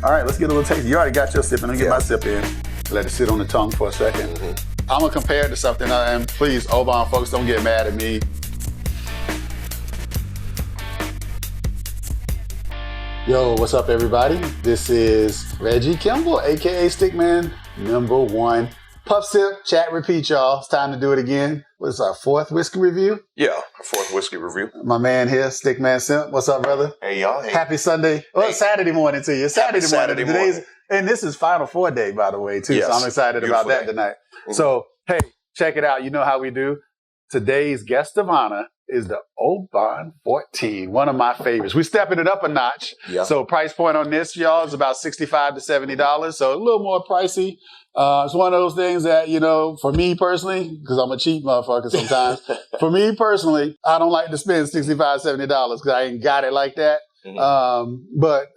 All right, let's get a little taste. You already got your sip, and let me get my sip in. Let it sit on the tongue for a second. I'm going to compare it to something, and please, Oban folks, don't get mad at me. Yo, what's up, everybody? This is Reggie Kimball, a.k.a. StickMan #1. Puff sip, chat, repeat, y'all. It's time to do it again. What's our fourth whiskey review? Yeah, our fourth whiskey review. My man here, StickMan Simp. What's up, brother? Hey, y'all. Hey. Happy Sunday. Well, it's Saturday morning to you. Saturday morning. morning. And this is Final Four day, by the way, too. Yes. So I'm excited about that day. tonight. So, hey, check it out. You know how we do. Today's guest of honor is the Oban 14, one of my favorites. We're stepping it up a notch. Yeah. So price point on this, y'all, is about $65 to $70. So a little more pricey. It's one of those things that, you know, for me personally, because I'm a cheap motherfucker sometimes, for me personally, I don't like to spend $65, $70 because I ain't got it like that. But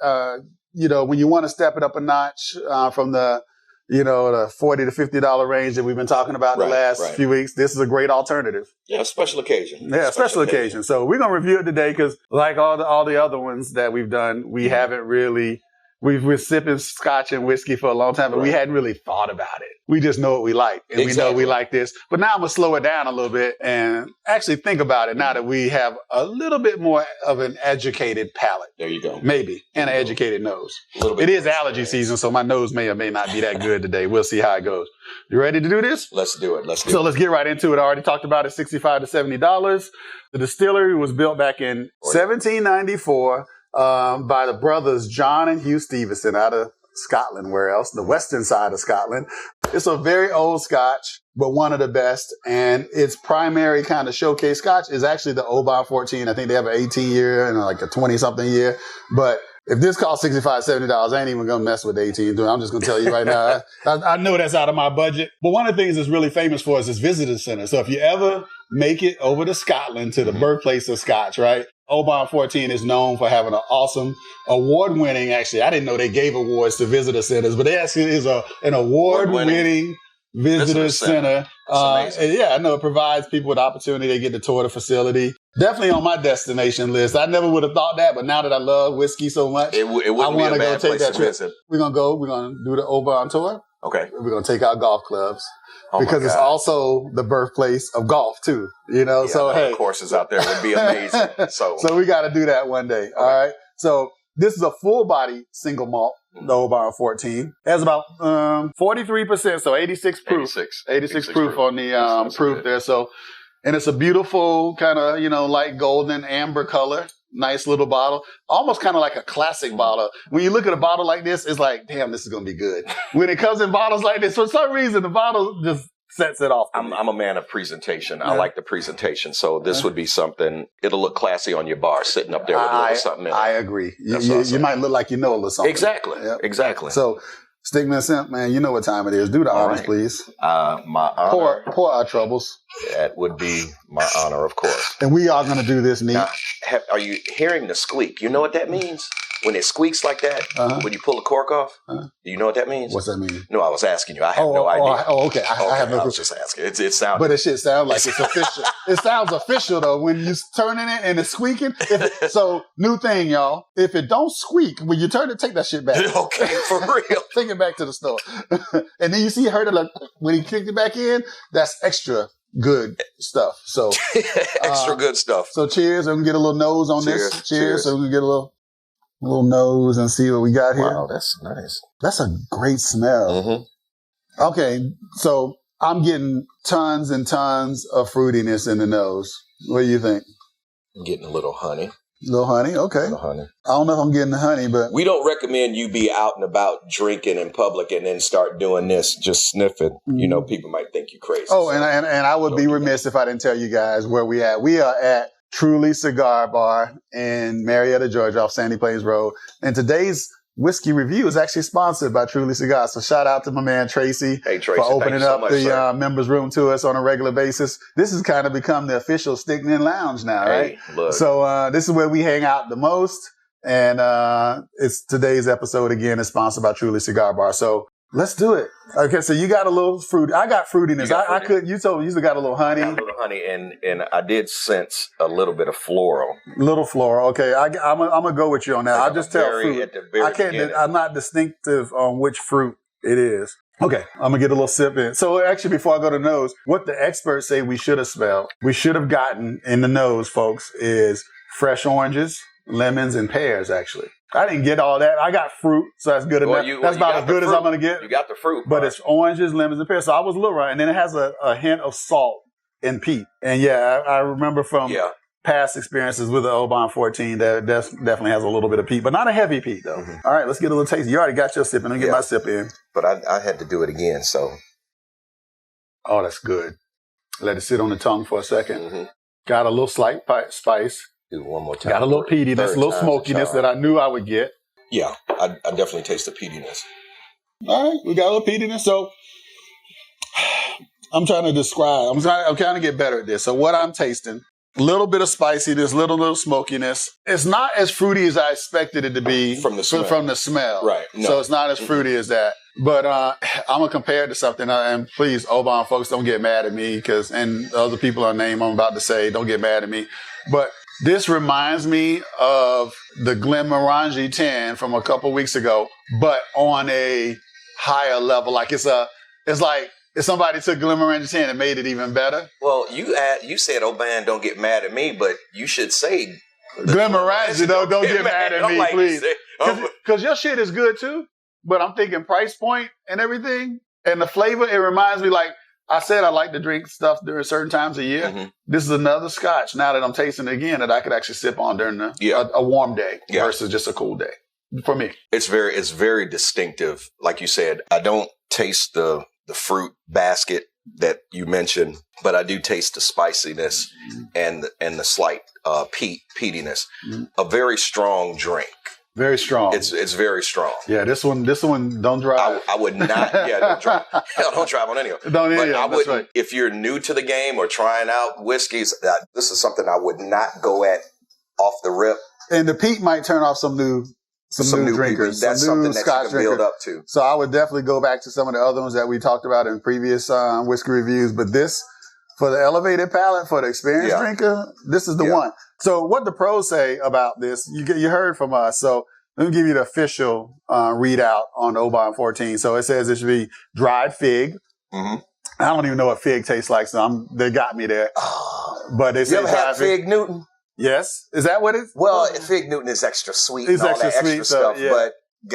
you know, when you want to step it up a notch from the, you know, the $40 to $50 range that we've been talking about the last few weeks, this is a great alternative. Yeah, special occasion. Yeah, special occasion. So we're going to review it today because like all the other ones that we've done, we haven't really, we're sipping scotch and whiskey for a long time, but we hadn't really thought about it. We just know what we like, and we know we like this. But now I'm going to slow it down a little bit and actually think about it now that we have a little bit more of an educated palate. There you go. Maybe. And an educated nose. A little bit. It is allergy season, so my nose may or may not be that good today. We'll see how it goes. You ready to do this? Let's do it. Let's get right into it. I already talked about it, $65 to $70. The distillery was built back in 1794 by the brothers John and Hugh Stevenson out of Scotland. Where else? The western side of Scotland. It's a very old scotch, but one of the best. And its primary kind of showcase scotch is actually the Oban 14. I think they have an 18-year and like a 20-something year. But if this costs $65, $70, I ain't even going to mess with the 18. I'm just going to tell you right now. I know that's out of my budget. But one of the things that's really famous for is this visitor center. So if you ever make it over to Scotland, to the birthplace of scotch, right? Oban 14 is known for having an awesome, award-winning, actually, I didn't know they gave awards to visitor centers, but it actually is an award-winning visitor center. Yeah, I know it provides people with opportunity. They get to tour the facility. Definitely on my destination list. I never would have thought that, but now that I love whiskey so much, I want to go take that trip. We're going to do the Oban tour. Okay. We're going to take our golf clubs. Because it's also the birthplace of golf too, you know. So hey, courses out there would be amazing. So we got to do that one day. All right. So this is a full body single malt, the Oban 14. It has about 43%, so 86 proof. 86 proof on the proof there. So, and it's a beautiful kind of, you know, light golden amber color. Nice little bottle. Almost kind of like a classic bottle. When you look at a bottle like this, it's like, damn, this is going to be good. When it comes in bottles like this, for some reason, the bottle just sets it off. I'm a man of presentation. I like the presentation. So this would be something, it'll look classy on your bar, sitting up there with a little something in it. I agree. You might look like you know a little something. Exactly. Yep. Exactly. So, StickMan Simp, man, you know what time it is. Do the honors, please. My honor. Pour our troubles. That would be my honor, of course. And we are going to do this neat. Now, are you hearing the squeak? You know what that means? When it squeaks like that, when you pull the cork off, do you know what that means? What's that mean? No, I was asking you. I have no idea. Okay. I have no clue. I was just asking. It sounds. But it shit sounds like it's official. It sounds official, though, when you're turning it and it's squeaking. So, new thing, y'all. If it don't squeak, when you turn it, take that shit back. Okay, for real. Take it back to the store. And then you see her, like, when he kicked it back in, that's extra good stuff. So extra good stuff. So cheers. I'm gonna get a little nose on this. Cheers. So we can get a little nose and see what we got here. Wow, that's nice. That's a great smell. Okay, so I'm getting tons and tons of fruitiness in the nose. What do you think? I'm getting a little honey. Little honey, okay. Little honey. I don't know if I'm getting the honey, but we don't recommend you be out and about drinking in public and then start doing this, just sniffing. You know, people might think you crazy. Oh, so and I would be remiss if I didn't tell you guys where we at. We are at Truly Cigar Bar in Marietta, Georgia, off Sandy Plains Road. And today's whiskey review is actually sponsored by Truly Cigars. So shout out to my man Tracy, for opening up the members room to us on a regular basis. This has kind of become the official StickMen Lounge now, right? Look. So this is where we hang out the most. And it's today's episode again is sponsored by Truly Cigar Bar. So Let's do it. Okay, so you got a little fruit. I got fruitiness. I could. You told me you got a little honey. I got a little honey, and I did sense a little bit of floral. Little floral. Okay, I'm gonna go with you on that. I'll just tell fruit. At the very beginning. I'm not distinctive on which fruit it is. Okay, I'm gonna get a little sip in. So actually, before I go to nose, what the experts say we should have smelled, we should have gotten in the nose, folks, is fresh oranges, lemons, and pears. Actually, I didn't get all that. I got fruit, so that's good enough. That's about as good as I'm gonna get. You got the fruit, but it's oranges, lemons, and pears. So I was a little right, and then it has a hint of salt and peat. And yeah, I remember from past experiences with the Oban 14 that definitely has a little bit of peat, but not a heavy peat though. Mm-hmm. All right, let's get a little taste. You already got your sip in. Let me get my sip in. But I had to do it again, so. Oh, that's good. Let it sit on the tongue for a second. Mm-hmm. Got a little slight spice. Do it one more time. Got a little peatiness, a little smokiness that I knew I would get. Yeah, I definitely taste the peatiness. All right, we got a little peatiness. So I'm trying to describe. I'm trying to get better at this. So what I'm tasting, a little bit of spiciness, little smokiness. It's not as fruity as I expected it to be from the smell. Right. No. So it's not as fruity as that. But I'm going to compare it to something. And please, Oban folks, don't get mad at me and the other people on name I'm about to say, don't get mad at me. But this reminds me of the Glenmorangie 10 from a couple weeks ago, but on a higher level. Like it's like if somebody took Glenmorangie 10 and made it even better. Well, you said, Oban, don't get mad at me, but you should say Glenmorangie, don't get mad at me, please. Because your shit is good too, but I'm thinking price point and everything and the flavor. It reminds me, like I said, I like to drink stuff during certain times of year. Mm-hmm. This is another scotch now that I'm tasting it again that I could actually sip on during a warm day versus just a cool day for me. It's very distinctive. Like you said, I don't taste the fruit basket that you mentioned, but I do taste the spiciness and the slight peatiness. Mm-hmm. A very strong drink. Very strong. It's very strong. Yeah, this one don't drive. I would not. Yeah, don't drive. Hell, don't drive on anyone. I wouldn't. Right. If you're new to the game or trying out whiskeys, this is something I would not go at off the rip. And the peat might turn off some new drinkers. That's something that you can build up to. So I would definitely go back to some of the other ones that we talked about in previous whiskey reviews. But this, for the elevated palate, for the experienced drinker, this is the one. So what the pros say about this, you heard from us. So let me give you the official readout on the Oban 14. So it says it should be dried fig. Mm-hmm. I don't even know what fig tastes like, so they got me there. But they say you ever had Fig Newton? Yes. Is that what it's? Well, Fig Newton is extra sweet and all that extra stuff. Yeah.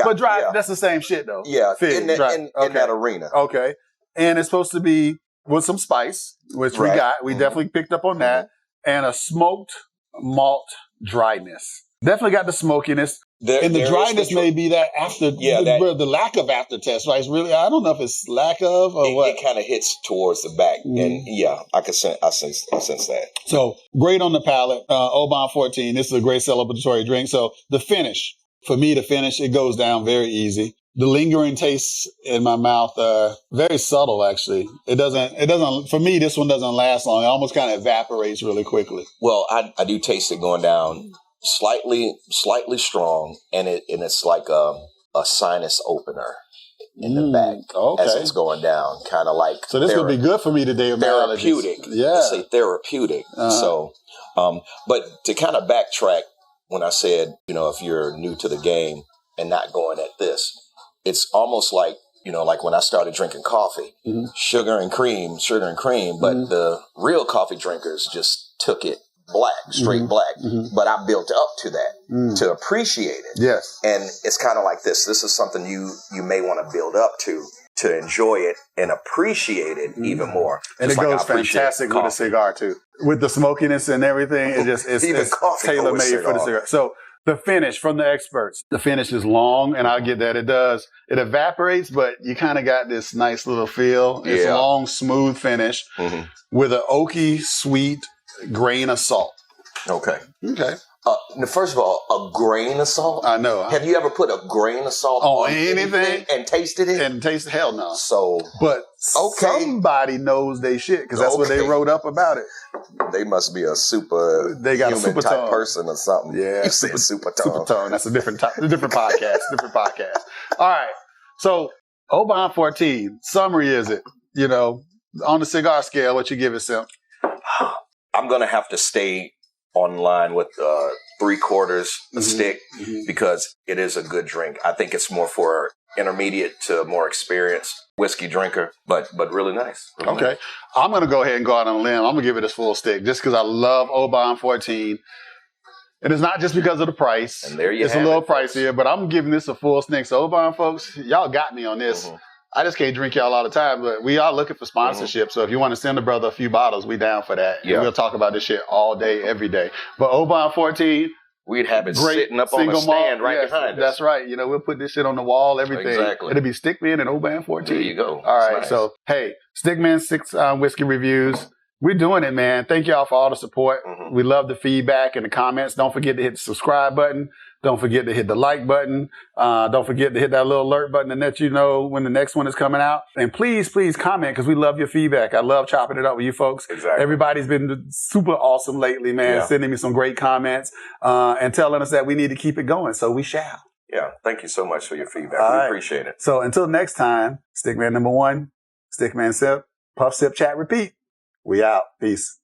But dry, that's the same shit, though. Yeah, fig, in that arena. Okay. And it's supposed to be with some spice, which we got. We definitely picked up on that. And a smoked malt dryness. Definitely got the smokiness. And the dryness may be that after, the lack of aftertaste, right? It's really, I don't know if it's lack of or what. It kind of hits towards the back. And I sense that. So great on the palate. Oban 14, this is a great celebratory drink. So the finish, for me, it goes down very easy. The lingering taste in my mouth, very subtle, actually. It doesn't, for me, this one doesn't last long. It almost kind of evaporates really quickly. Well, I do taste it going down slightly strong, and it's like a sinus opener in the back as it's going down, kind of like. So this would be good for me today. Therapeutic. Yeah. Say therapeutic. So, but to kind of backtrack when I said, if you're new to the game and not going at this, it's almost like, like when I started drinking coffee, sugar and cream, but the real coffee drinkers just took it black, straight black. Mm-hmm. But I built up to that to appreciate it. Yes. And it's kind of like this. This is something you may want to build up to enjoy it and appreciate it even more. And it goes fantastic with a cigar too. With the smokiness and everything, it's tailor-made for the cigar. So the finish from the experts. The finish is long, and I'll get that. It evaporates, but you kind of got this nice little feel. It's a long, smooth finish with an oaky, sweet grain of salt. Okay. First of all, a grain of salt? I know. Have you ever put a grain of salt on anything and tasted it? Hell no. So, but somebody knows they shit because that's what they wrote up about it. They must be a super type person or something. Yeah. You said super tone. Super tone. That's a different podcast. All right. So Oban 14. Summary is it? On the cigar scale, what you give it, Simp? I'm going to have to stay online with 3/4 a stick because it is a good drink. I think it's more for intermediate to more experienced whiskey drinker, but really nice. Really okay. Nice. I'm going to go ahead and go out on a limb. I'm going to give it a full stick just because I love Oban 14. And it's not just because of the price. And there you it's have a little it, folks. pricier, but I'm giving this a full stick. So Oban folks, y'all got me on this. I just can't drink y'all all the time, but we are looking for sponsorship. So if you want to send a brother a few bottles, we down for that. Yeah. And we'll talk about this shit all day, every day. But Oban 14, we'd have it sitting up on the stand behind us. That's right. We'll put this shit on the wall, everything. Exactly. It'll be StickMen and Oban 14. There you go. All right. Nice. So, hey, StickMen 6 whiskey reviews. We're doing it, man. Thank y'all for all the support. We love the feedback and the comments. Don't forget to hit the subscribe button. Don't forget to hit the like button. Don't forget to hit that little alert button to let you know when the next one is coming out. And please comment because we love your feedback. I love chopping it up with you folks. Exactly. Everybody's been super awesome lately, man, sending me some great comments and telling us that we need to keep it going. So we shall. Yeah. Thank you so much for your feedback. All we right. appreciate it. So until next time, StickMan number 1, StickMan Sip, Puff, Sip, Chat, Repeat. We out. Peace.